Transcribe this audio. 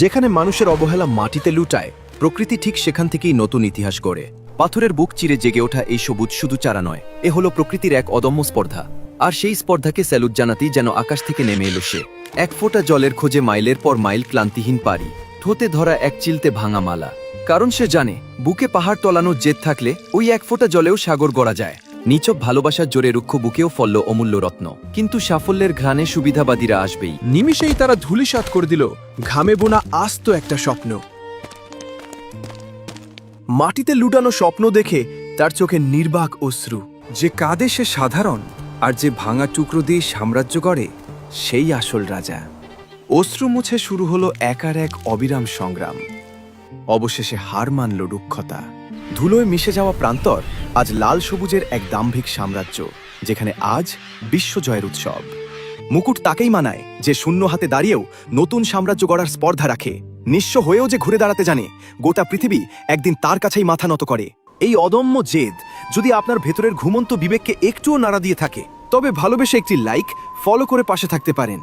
যেখানে মানুষের অবহেলা মাটিতে লুটায়, প্রকৃতি ঠিক সেখান থেকেই নতুন ইতিহাস গড়ে। পাথরের বুক চিরে জেগে ওঠা এই সবুজ শুধু চারা নয়, এ হলো প্রকৃতির এক অদম্য স্পর্ধা। আর সেই স্পর্ধাকে স্যালুট জানাতেই যেন আকাশ থেকে নেমে এলো সে। এক ফোঁটা জলের খোঁজে মাইলের পর মাইল ক্লান্তিহীন পারি, ঠোঁটে ধরা এক চিলতে ভাঙা মালা। কারণ সে জানে, বুকে পাহাড় টলানো জেদ থাকলে ওই এক ফোঁটা জলেও সাগর গড়া যায়। নিচক ভালোবাসার জোরে রুক্ষ বুকেও ফলল অমূল্য রত্ন। কিন্তু সাফল্যের ঘ্রাণে সুবিধাবাদীরা আসবেই। নিমিষেই তারা ধূলিসাৎ করে দিল ঘামে বোনা আস্ত একটা স্বপ্ন। মাটিতে লুটানো স্বপ্ন দেখে তার চোখে নির্বাক অশ্রু। যে কাঁদে সে সাধারণ, আর যে ভাঙা টুকরো দিয়ে সাম্রাজ্য গড়ে সেই আসল রাজা। অশ্রু মুছে শুরু হলো একার এক অবিরাম সংগ্রাম। অবশেষে হার মানল রুক্ষতা। ধুলোয় মিশে যাওয়া প্রান্তর আজ লাল সবুজের এক দাম্ভিক সাম্রাজ্য, যেখানে আজ বিশ্বজয়ের উৎসব। মুকুট তাকেই মানায় যে শূন্য হাতে দাঁড়িয়েও নতুন সাম্রাজ্য গড়ার স্পর্ধা রাখে, নিঃস্ব হয়েও যে ঘুরে দাঁড়াতে জানে। গোটা পৃথিবী একদিন তার কাছেই মাথা নত করে। এই অদম্য জেদ যদি আপনার ভেতরের ঘুমন্ত বিবেককে একটুও নাড়া দিয়ে থাকে, তবে ভালোবেসে একটি লাইক, ফলো করে পাশে থাকতে পারেন।